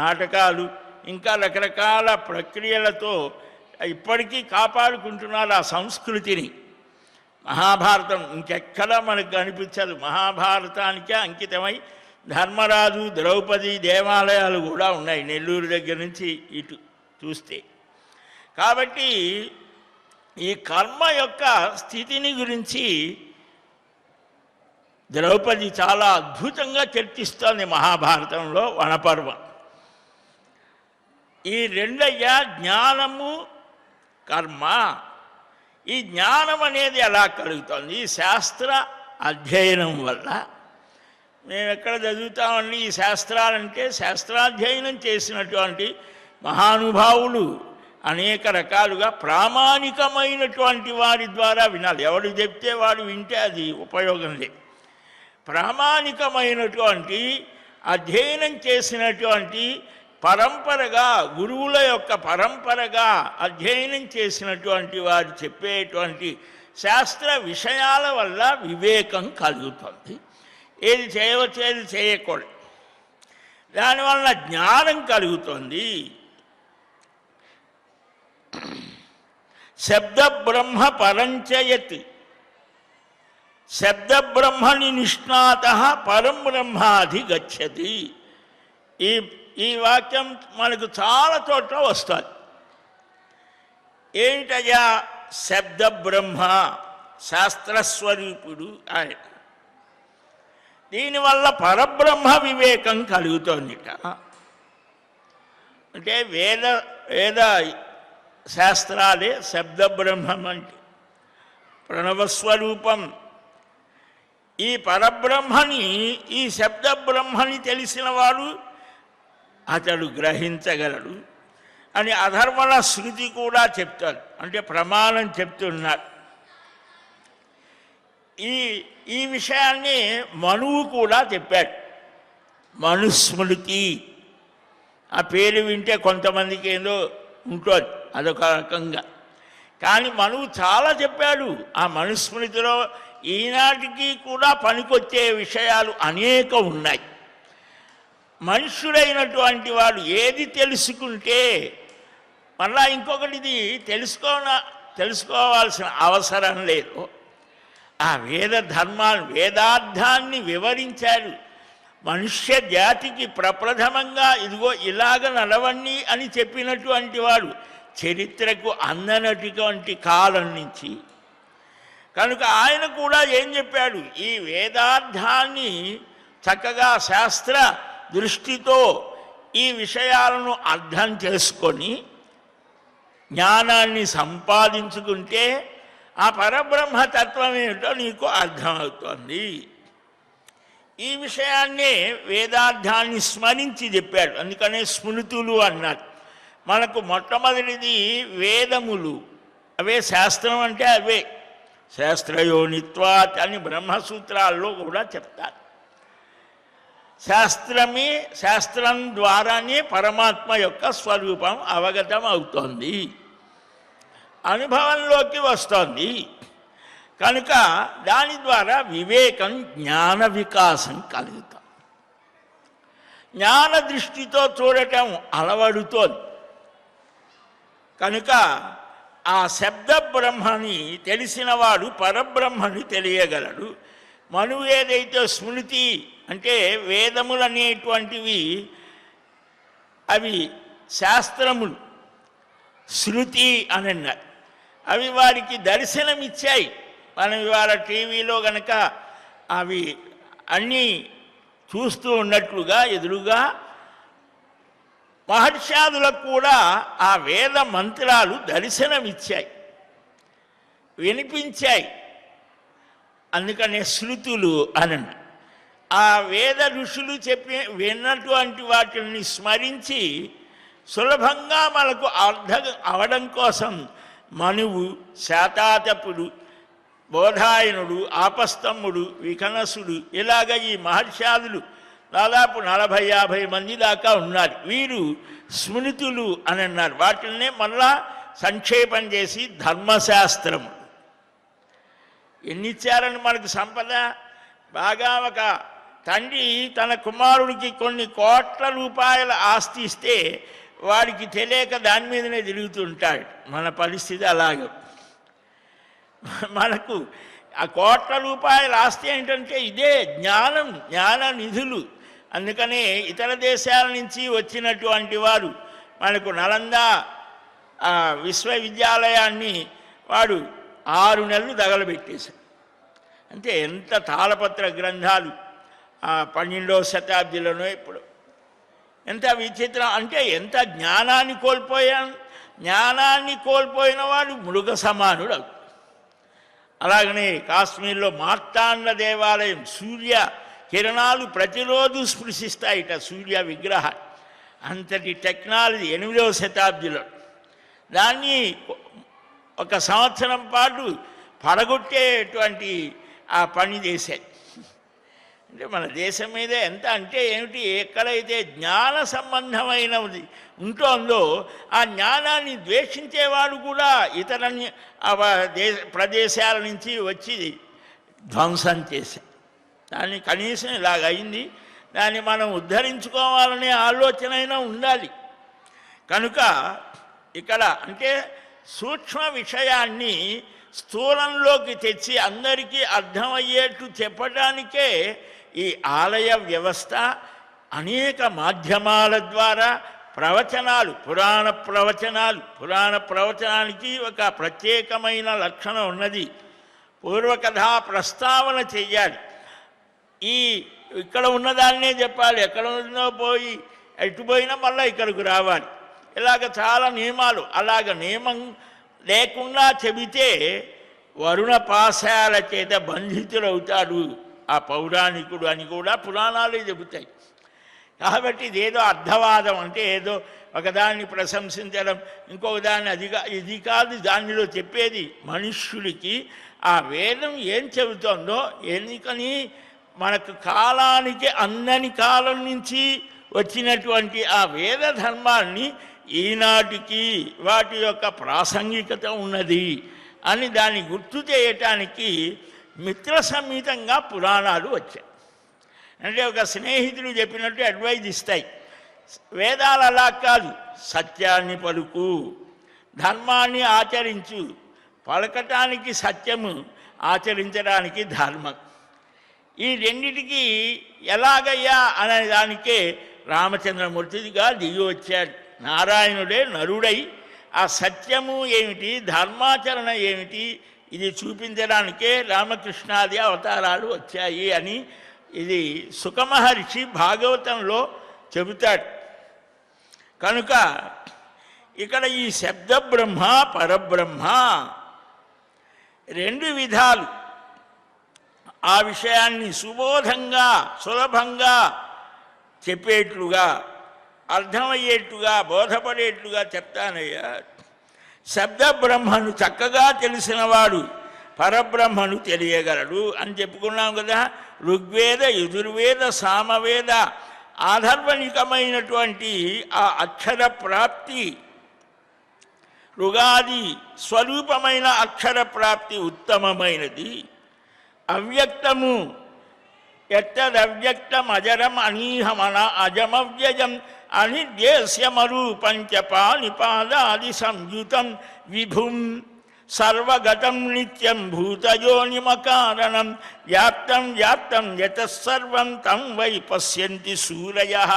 నాటకాలు, ఇంకా రకరకాల ప్రక్రియలతో ఇప్పటికీ కాపాడుకుంటున్నారు ఆ సంస్కృతిని. మహాభారతం ఇంకెక్కడా మనకు కనిపించదు. మహాభారతానికే అంకితమై ధర్మరాజు, ద్రౌపది దేవాలయాలు కూడా ఉన్నాయి నెల్లూరు దగ్గర నుంచి ఇటు చూస్తే. కాబట్టి ఈ కర్మ యొక్క స్థితిని గురించి ద్రౌపది చాలా అద్భుతంగా చర్చిస్తోంది మహాభారతంలో వనపర్వం. ఈ రెండయ్యా జ్ఞానము కర్మ. ఈ జ్ఞానం అనేది ఎలా కలుగుతుంది? ఈ శాస్త్ర అధ్యయనం వల్ల. మేము ఎక్కడ చదువుతామండి ఈ శాస్త్రాలంటే? శాస్త్రాధ్యయనం చేసినటువంటి మహానుభావులు అనేక రకాలుగా ప్రామాణికమైనటువంటి వారి ద్వారా వినాలి. ఎవడు చెప్తే వాడు వింటే అది ఉపయోగం లేదు. ప్రామాణికమైనటువంటి అధ్యయనం చేసినటువంటి పరంపరగా, గురువుల యొక్క పరంపరగా అధ్యయనం చేసినటువంటి వారు చెప్పేటువంటి శాస్త్ర విషయాల వల్ల వివేకం కలుగుతుంది. ఏది చేయవచ్చు, ఏది చేయకూడదు. దానివల్ల జ్ఞానం కలుగుతుంది. శబ్ద బ్రహ్మ పరంచయతి, శబ్ద బ్రహ్మని నిష్ణాత పరం బ్రహ్మాధిగచ్చతి. ఈ వాక్యం మనకు చాలా చోట్ల వస్తుంది. ఏమిటయ్యా శబ్ద బ్రహ్మ? శాస్త్రస్వరూపుడు ఆయన. దీనివల్ల పరబ్రహ్మ వివేకం కలుగుతోందిట. అంటే వేద శాస్త్రాలే శబ్ద బ్రహ్మం అంటే ప్రణవస్వరూపం. ఈ పరబ్రహ్మని, ఈ శబ్ద బ్రహ్మని తెలిసిన వాడు అతడు గ్రహించగలడు అని అధర్వణ శృతి కూడా చెప్తాడు. అంటే ప్రమాణం చెప్తున్నారు. ఈ విషయాన్ని మనువు కూడా చెప్పాడు. మనుస్మృతి ఆ పేరు వింటే కొంతమందికి ఏదో ఉంటుంది, అదొక రకంగా. కానీ మనువు చాలా చెప్పాడు. ఆ మనుస్మృతిలో ఈనాటికి కూడా పనికొచ్చే విషయాలు అనేక ఉన్నాయి. మనుష్యుడైనటువంటి వాడు ఏది తెలుసుకుంటే మళ్ళా ఇంకొకటిది తెలుసుకోవాల్సిన అవసరం లేదు. ఆ వేదార్థాన్ని వివరించాడు. మనుష్య జాతికి ప్రప్రథమంగా ఇదిగో ఇలాగ నడవండి అని చెప్పినటువంటి వాడు చరిత్రకు అందనటువంటి కాలం నుంచి. కనుక ఆయన కూడా ఏం చెప్పాడు? ఈ వేదార్థాన్ని చక్కగా శాస్త్ర దృష్టితో ఈ విషయాలను అర్థం చేసుకొని జ్ఞానాన్ని సంపాదించుకుంటే ఆ పరబ్రహ్మతత్వం ఏమిటో నీకు అర్థమవుతుంది. ఈ విషయాన్నే వేదార్థాన్ని స్మరించి చెప్పాడు. అందుకనే స్మృతులు అన్నారు. మనకు మొట్టమొదటిది వేదములు. అవే శాస్త్రం అంటే అవే. శాస్త్రయోనిత్వాత్ అని బ్రహ్మసూత్రాల్లో కూడా చెప్తారు. శాస్త్రం ద్వారానే పరమాత్మ యొక్క స్వరూపం అవగతం అవుతోంది, అనుభవంలోకి వస్తోంది. కనుక దాని ద్వారా వివేకం, జ్ఞాన వికాసం కలుగుతాం. జ్ఞాన దృష్టితో చూడటం అలవడుతోంది. కనుక ఆ శబ్ద బ్రహ్మని తెలిసినవాడు పరబ్రహ్మని తెలియగలడు. మనువు ఏదైతే స్మృతి అంటే వేదములు అనేటువంటివి అవి శాస్త్రములు, శృతి అని అన్నారు. అవి వారికి దర్శనమిచ్చాయి. మనం ఇవాళ టీవీలో గనక అవి అన్నీ చూస్తూ ఉన్నట్లుగా ఎదురుగా మహర్షాదులకు కూడా ఆ వేద మంత్రాలు దర్శనమిచ్చాయి, వినిపించాయి. అందుకనే శృతులు అని. ఆ వేద ఋషులు విన్నటువంటి వాటిని స్మరించి సులభంగా మనకు అర్థం అవడం కోసం మనువు, శాతాతపుడు, బోధాయనుడు, ఆపస్తమ్ముడు, వికనసుడు ఇలాగ ఈ మహర్షాదులు దాదాపు 40-50 మంది దాకా ఉన్నారు. వీరు స్మృతులు అని అన్నారు. వాటిల్నే మళ్ళా సంక్షేపం చేసి ధర్మశాస్త్రము. ఎన్నిచ్చారని మనకు సంపద. బాగా ఒక తండ్రి తన కుమారుడికి కొన్ని కోట్ల రూపాయల ఆస్తి ఇస్తే వాడికి తెలియక దాని మీదనే తిరుగుతుంటాడు. మన పరిస్థితి అలాగే. మనకు ఆ కోట్ల రూపాయల ఆస్తి ఏంటంటే ఇదే జ్ఞానం, జ్ఞాన నిధులు. అందుకనే ఇతర దేశాల నుంచి వచ్చినటువంటి వారు మనకు నలంద విశ్వవిద్యాలయాన్ని వాడు 6 నెలలు తగలబెట్టేశారు. అంటే ఎంత తాళపత్ర గ్రంథాలు 12వ శతాబ్దిలోనో ఇప్పుడు ఎంత విచిత్రం అంటే ఎంత జ్ఞానాన్ని కోల్పోయాం. జ్ఞానాన్ని కోల్పోయిన వాడు మృగ సమానుడు. అలాగనే కాశ్మీర్లో మార్తాండ దేవాలయం సూర్య కిరణాలు ప్రతిరోజు స్పృశిస్తాయిట సూర్య విగ్రహం. అంతటి టెక్నాలజీ 8వ శతాబ్దిలో. దాన్ని ఒక సంవత్సరం పాటు పడగొట్టేటువంటి ఆ పని చేశాయి. అంటే మన దేశం మీద ఎంత అంటే ఏమిటి, ఎక్కడైతే జ్ఞాన సంబంధమైనది ఉంటుందో ఆ జ్ఞానాన్ని ద్వేషించేవాడు కూడా ఇతర ప్రదేశాల నుంచి వచ్చి ధ్వంసం చేశారు. దాన్ని కనీసం ఇలాగైంది, దాన్ని మనం ఉద్ధరించుకోవాలనే ఆలోచన అయినా ఉండాలి. కనుక ఇక్కడ అంటే సూక్ష్మ విషయాన్ని స్థూలంలోకి తెచ్చి అందరికీ అర్థమయ్యేట్టు చెప్పడానికే ఈ ఆలయ వ్యవస్థ. అనేక మాధ్యమాల ద్వారా ప్రవచనాలు, పురాణ ప్రవచనానికి ఒక ప్రత్యేకమైన లక్షణం ఉన్నది. పూర్వకథా ప్రస్తావన చెయ్యాలి. ఇక్కడ ఉన్నదాన్నే చెప్పాలి. ఎక్కడ ఉన్నదో పోయి ఎటుపోయినా మళ్ళీ ఇక్కడికి రావాలి. ఇలాగ చాలా నియమాలు. అలాగ నియమం లేకుండా చెబితే వరుణ పాశాల చేత బంధితులవుతాడు ఆ పౌరాణికుడు అని కూడా పురాణాలే చెబుతాయి. కాబట్టి ఇదేదో అర్థవాదం అంటే ఏదో ఒకదాన్ని ప్రశంసించడం, ఇంకొక దాన్ని ఇది కాదు దానిలో చెప్పేది. మనుష్యుడికి ఆ వేదం ఏం చెబుతోందో, ఎందుకని మనకు కాలానికి అందని కాలం నుంచి వచ్చినటువంటి ఆ వేద ధర్మాన్ని ఈనాటికి వాటి యొక్క ప్రాసంగికత ఉన్నది అని దాన్ని గుర్తు చేయటానికి మిత్ర సమేతంగా పురాణాలు వచ్చాయి. అంటే ఒక స్నేహితుడు చెప్పినట్టు అడ్వైజ్ ఇస్తాయి. వేదాలు అలా కాదు, సత్యాన్ని పలుకు, ధర్మాన్ని ఆచరించు. పలకటానికి సత్యము, ఆచరించడానికి ధర్మం. ఈ రెండిటికి ఎలాగయ్యా అనే దానికే రామచంద్రమూర్తిగా దిగి వచ్చాడు. నారాయణుడే నరుడై ఆ సత్యము ఏమిటి, ధర్మాచరణ ఏమిటి, ఇది చూపించడానికే రామకృష్ణాది అవతారాలు వచ్చాయి అని ఇది సుఖమహర్షి భాగవతంలో చెబుతాడు. కనుక ఇక్కడ ఈ శబ్ద బ్రహ్మ పరబ్రహ్మ రెండు విధాలు ఆ విషయాన్ని సుబోధంగా సులభంగా చెప్పేట్లుగా అర్థమయ్యేట్టుగా బోధపడేట్లుగా చెప్తానయ్యా. శబ్ద బ్రహ్మను చక్కగా తెలిసినవాడు పరబ్రహ్మను తెలియగలడు అని చెప్పుకున్నాం కదా. ఋగ్వేద యజుర్వేద సామవేద ఆధర్వణికమైనటువంటి ఆ అక్షర ప్రాప్తి, ఋగాది స్వరూపమైన అక్షర ప్రాప్తి ఉత్తమమైనది. అవ్యక్తము ఎత్తదవ్యక్తం అజరం అనీహమన అజమవ్యజం అనిర్దేశ్యమరూపంచ పానిపాదాది సంయుతం విభుం సర్వగతం నిత్యం భూతయోనిమకారణం వ్యాప్తం వ్యాప్తం యతస్సర్వం తం వై పశ్యంతి సూరయః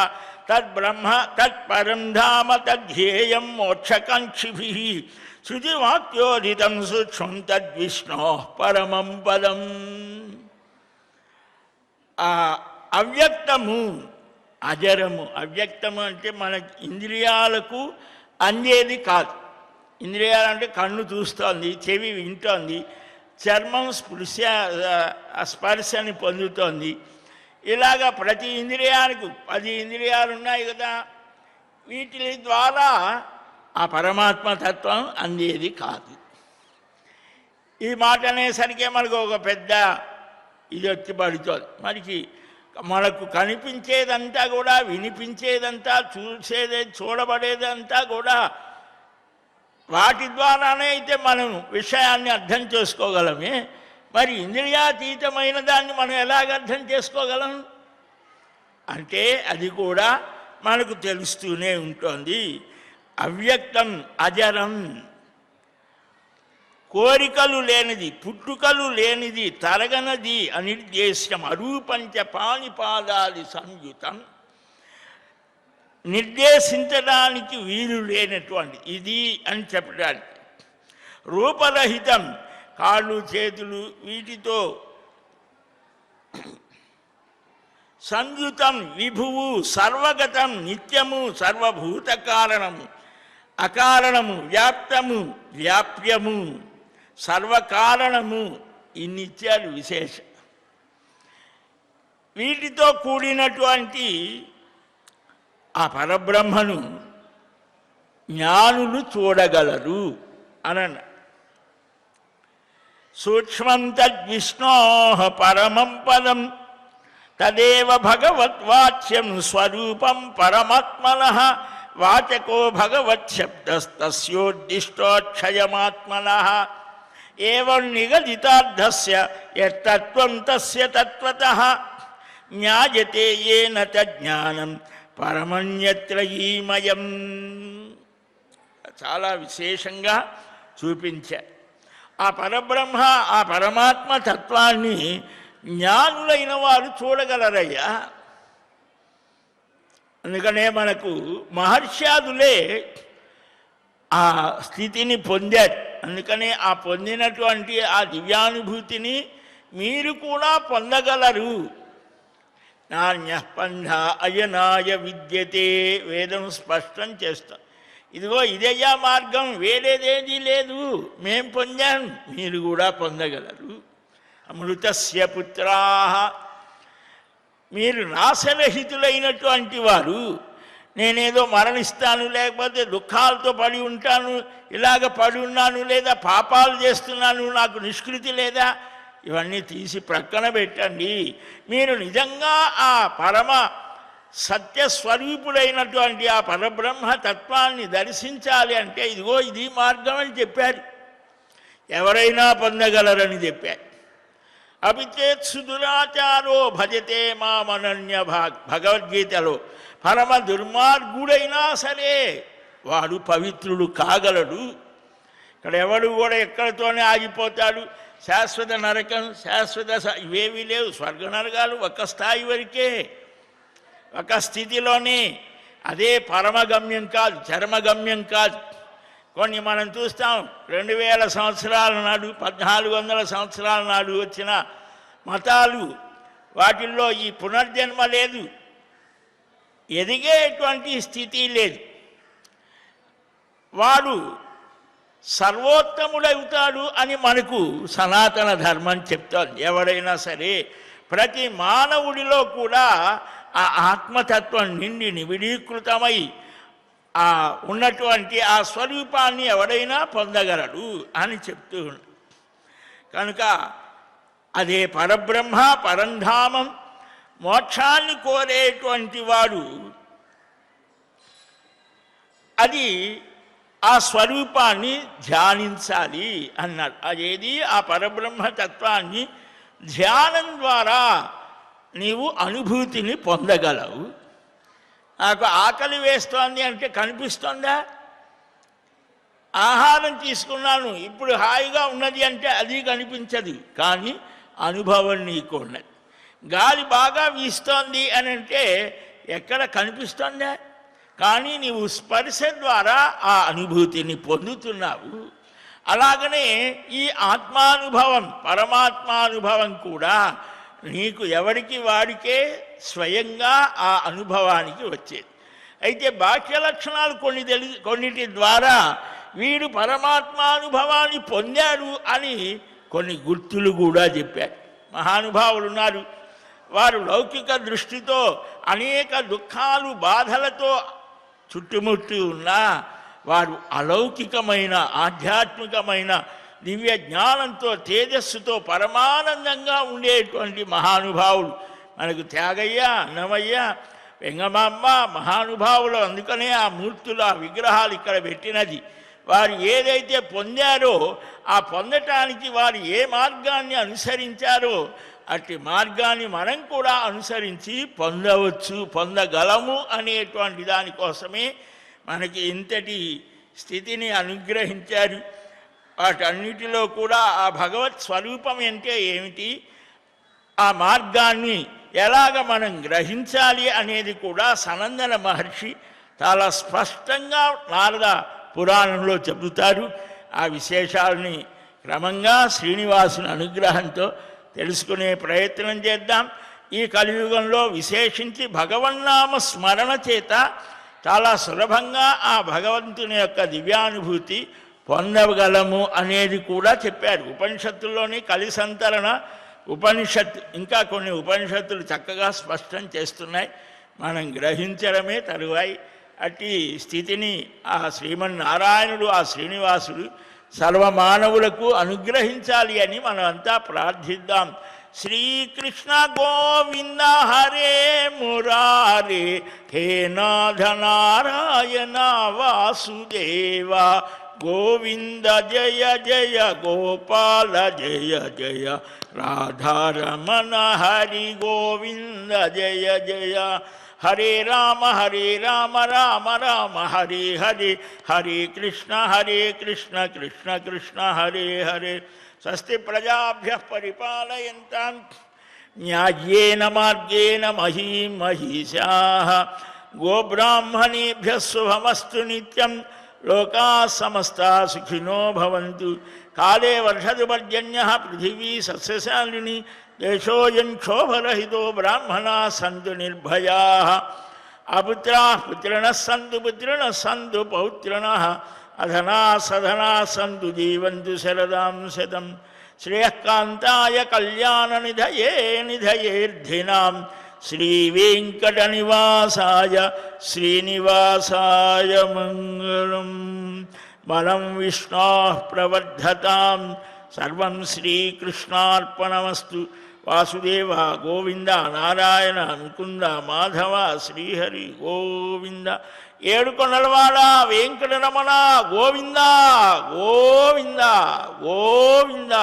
తద్బ్రహ్మ తత్పరం ధామ తద్ధేయం మోక్షకాంక్షిభిః శృతివాక్యోదితం సూక్ష్మం తద్విష్ణోః పరమం పదం. అవ్యక్తము అజరము. అవ్యక్తము అంటే మన ఇంద్రియాలకు అందేది కాదు. ఇంద్రియాలంటే కన్ను చూస్తోంది, చెవి వింటోంది, చర్మం స్పర్శని పొందుతోంది. ఇలాగా ప్రతి ఇంద్రియానికి 10 ఇంద్రియాలు ఉన్నాయి కదా, వీటి ద్వారా ఆ పరమాత్మతత్వం అందేది కాదు. ఈ మాట అనేసరికి మనకు ఒక పెద్ద ఇది వచ్చి పడుతుంది. మనకు కనిపించేదంతా కూడా, వినిపించేదంతా, చూడబడేదంతా కూడా వాటి ద్వారానే అయితే మనం విషయాన్ని అర్థం చేసుకోగలమే. మరి ఇంద్రియాతీతమైన దాన్ని మనం ఎలాగ అర్థం చేసుకోగలం అంటే అది కూడా మనకు తెలుస్తూనే ఉంటుంది. అవ్యక్తం అజరం, కోరికలు లేనిది, పుట్టుకలు లేనిది, తరగనది, అనిర్దేశ్యం, అరూపంచ పాణిపాదాది సంయుతం, నిర్దేశించడానికి వీలు లేనటువంటి ఇది అని చెప్పడానికి. రూపరహితం, కాళ్ళు చేతులు వీటితో సంయుతం విభువు సర్వగతం నిత్యము సర్వభూత కారణము అకారణము వ్యాప్తము వ్యాప్యము సర్వకారణము ఇన్ని ఇచ్చారు విశేషం. వీటితో కూడినటువంటి ఆ పరబ్రహ్మను జ్ఞానులు చూడగలరు అన్న. సూక్ష్మం తద్విష్ణో పరమం పదం తదేవ భగవద్వాచ్యం స్వరూపం పరమాత్మనః వాచకో భగవచ్చబ్దస్తస్యోద్దిష్టోక్షయమాత్మనః ఏవం నిగదితార్థస్య యత్తత్వం తస్య తత్వతః జ్ఞాయతే యేన తజ్ఞానం పరమన్యత్రయీమయం. చాలా విశేషంగా చూపించారు. ఆ పరబ్రహ్మ ఆ పరమాత్మ తత్వాన్ని జ్ఞానులైన వారు చూడగలరయ్యా. అందుకనే మనకు మహర్షాదులే ఆ స్థితిని పొందారు. అందుకనే ఆ పొందినటువంటి ఆ దివ్యానుభూతిని మీరు కూడా పొందగలరు. నాణ్యస్పంధ అయనాయ విద్యతే వేదం స్పష్టం చేస్తాం. ఇదిగో ఇదయ్యా మార్గం, వేరేదేదీ లేదు, మేం పొందాం, మీరు కూడా పొందగలరు. అమృతస్య పుత్రాః, మీరు నాశరహితులైనటువంటి వారు. నేనేదో మరణిస్తాను, లేకపోతే దుఃఖాలతో పడి ఉంటాను, ఇలాగ పడి ఉన్నాను, లేదా పాపాలు చేస్తున్నాను, నాకు నిష్కృతి లేదా, ఇవన్నీ తీసి ప్రక్కన పెట్టండి. మీరు నిజంగా ఆ పరమ సత్యస్వరూపుడైనటువంటి ఆ పరబ్రహ్మ తత్వాన్ని దర్శించాలి అంటే ఇదిగో ఇది మార్గం అని చెప్పారు. ఎవరైనా పొందగలరని చెప్పారు. అపిచేత్ సుదురాచారో భజతే మామనన్య భగవద్గీతలో పరమ దుర్మార్గుడైనా సరే వాడు పవిత్రుడు కాగలడు. ఇక్కడ ఎవడు కూడా ఎక్కడితోనే ఆగిపోతాడు. శాశ్వత నరకం, శాశ్వత ఇవేవీ లేవు. స్వర్గ నరకాలు ఒక స్థాయి వరకే, ఒక స్థితిలోనే. అదే పరమగమ్యం కాదు, చరమగమ్యం కాదు. కొన్ని మనం చూస్తాం 2000 సంవత్సరాల నాడు 1400 సంవత్సరాల నాడు వచ్చిన మతాలు, వాటిల్లో ఈ పునర్జన్మ లేదు, ఎదిగేటువంటి స్థితి లేదు. వాడు సర్వోత్తముడవుతాడు అని మనకు సనాతన ధర్మం చెప్తోంది. ఎవడైనా సరే ప్రతి మానవుడిలో కూడా ఆ ఆత్మతత్వం నిండి నివిడీకృతమై ఆ ఉన్నటువంటి ఆ స్వరూపాన్ని ఎవడైనా పొందగలడు అని చెప్తూ ఉన్నాడు. కనుక అదే పరబ్రహ్మ పరంధామం. మోక్షాన్ని కోరేటువంటి వాడు అది ఆ స్వరూపాన్ని ధ్యానించాలి అన్నాడు. అదేది ఆ పరబ్రహ్మ తత్వాన్ని ధ్యానం ద్వారా నీవు అనుభూతిని పొందగలవు. నాకు ఆకలి వేస్తోంది అంటే కనిపిస్తుందా? ఆహారం తీసుకున్నాను ఇప్పుడు హాయిగా ఉన్నది అంటే అది కనిపించదు, కానీ అనుభవం నీకు ఉన్నది. గాలి బాగా వీస్తోంది అని అంటే ఎక్కడ కనిపిస్తుందా? కానీ నీవు స్పర్శ ద్వారా ఆ అనుభూతిని పొందుతున్నావు. అలాగనే ఈ ఆత్మానుభవం పరమాత్మానుభవం కూడా నీకు ఎవరికి వాడికే స్వయంగా ఆ అనుభవానికి వచ్చేది. అయితే బాహ్య లక్షణాలు కొన్నిటి ద్వారా వీడు పరమాత్మానుభవాన్ని పొందాడు అని కొన్ని గుర్తులు కూడా చెప్పారు. మహానుభావులు ఉన్నారు. వారు లౌకిక దృష్టితో అనేక దుఃఖాలు బాధలతో చుట్టుముట్టి ఉన్నా వారు అలౌకికమైన ఆధ్యాత్మికమైన దివ్య జ్ఞానంతో తేజస్సుతో పరమానందంగా ఉండేటువంటి మహానుభావులు మనకు త్యాగయ్య, అన్నమయ్య, వెంగమాంబ మహానుభావులు. అందుకనే ఆ మూర్తులు ఆ విగ్రహాలు ఇక్కడ పెట్టినది. వారు ఏదైతే పొందారో ఆ పొందటానికి వారు ఏ మార్గాన్ని అనుసరించారో అట్టి మార్గాన్ని మనం కూడా అనుసరించి పొందవచ్చు, పొందగలము అనేటువంటి దానికోసమే మనకి ఇంతటి స్థితిని అనుగ్రహించారు. వాటన్నిటిలో కూడా ఆ భగవత్ స్వరూపం అంటే ఏమిటి, ఆ మార్గాన్ని ఎలాగ మనం గ్రహించాలి అనేది కూడా సనందన మహర్షి చాలా స్పష్టంగా నారద పురాణంలో చెబుతారు. ఆ విశేషాలని క్రమంగా శ్రీనివాసుని అనుగ్రహంతో తెలుసుకునే ప్రయత్నం చేద్దాం. ఈ కలియుగంలో విశేషించి భగవన్నామ స్మరణ చేత చాలా సులభంగా ఆ భగవంతుని యొక్క దివ్యానుభూతి పొందగలము అనేది కూడా చెప్పారు. ఉపనిషత్తుల్లోని కలిసంతరణ ఉపనిషత్తు ఇంకా కొన్ని ఉపనిషత్తులు చక్కగా స్పష్టం చేస్తున్నాయి. మనం గ్రహించడమే తరువాయి. అట్టి స్థితిని ఆ శ్రీమన్నారాయణుడు, ఆ శ్రీనివాసుడు సర్వమానవులకు అనుగ్రహించాలి అని మనం అంతా ప్రార్థిద్దాం. శ్రీకృష్ణ గోవింద హరే మురారే, హే నాథ నారాయణ వాసుదేవ, గోవింద జయ జయ గోపాల జయ జయ, రాధారమణ హరి గోవింద జయ జయ, హరే రామ రామ రామ హరే హరే, హరే కృష్ణ కృష్ణ కృష్ణ హరే హరే. స్వస్తి ప్రజాభ్యః పరిపాలయంతాం న్యాయేన మార్గేణ మహీం మహిషాః, గోబ్రాహ్మణేభ్యः శుభమస్తు నిత్యం, లోకాः సమస్తాः సుఖినో భవంతు. కాలే వర్షతు పర్జన్యః పృథివీ సస్యశాలిని, దేశోऽयं క్షోభరహితో బ్రాహ్మణాः సంతు నిర్భయాः. అపుత్రాः పుత్రిణः సంతు పుత్రిణः సంతు పౌత్రిణः, అధనాः సధనాः సంతు జీవంతు శరదాం శతం. శ్రేయఃకాంతాయ కళ్యాణ నిధయే నిధయేర్థినాం, శ్రీవేంకటనివాసాయ శ్రీనివాసాయ మంగళం. బలం విష్ణోః ప్రవర్ధతాం, సర్వం శ్రీకృష్ణార్పణమస్తు. వాసుదేవ గోవింద, నారాయణ ముకుంద మాధవ శ్రీహరి గోవింద. ఏడుకొండలవాడ వెంకటరమణ గోవింద గోవింద గోవింద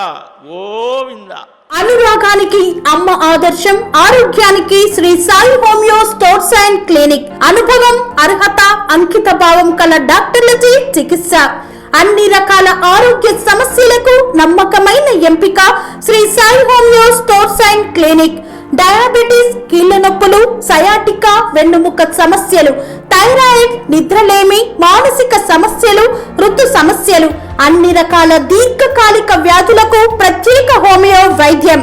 గోవింద. అనురాగానికి అమ్మ ఆదర్శం, ఆరోగ్యానికి Shri Sai homeo stores and clinic. అనుభవం, అర్హత, అంకిత భావం కల డాక్టర్లచే చికిత్స. అన్ని రకాల ఆరోగ్య సమస్యలకు నమ్మకమైన ఎంపిక Shri Sai homeo stores and clinic. Diabetes, కీళ్ల నొప్పులు, సయాటికా, వెన్నుముక సమస్యలు, థైరాయిడ్, నిద్రలేమి, మానసిక సమస్యలు, ఋతు సమస్యలు, అన్ని రకాల దీర్ఘకాలిక వ్యాధులకు ప్రత్యేక హోమియో వైద్యం.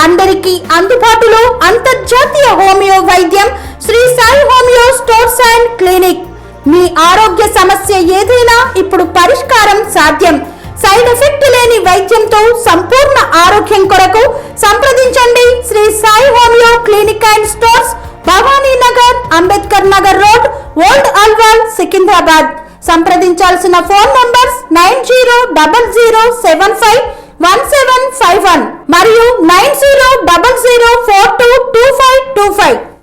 అందరికీ అందుబాటులో అంతర్జాతీయ హోమియో వైద్యం Shri Sai homeo stores and clinic. మీ ఆరోగ్య సమస్య ఏదైనా ఇప్పుడు పరిష్కారం సాధ్యం. సైడ్ ఎఫెక్ట్ లేని వైద్యంతో సంపూర్ణ ఆరోగ్యం కొరకు సంప్రదించండి Shri Sai homeo clinic and stores, Bhavani Nagar, Ambedkar Nagar road, old Alwal, Secunderabad. సంప్రదించాల్సిన ఫోన్ నంబర్స్ 9000751751 మరియు 9000422525.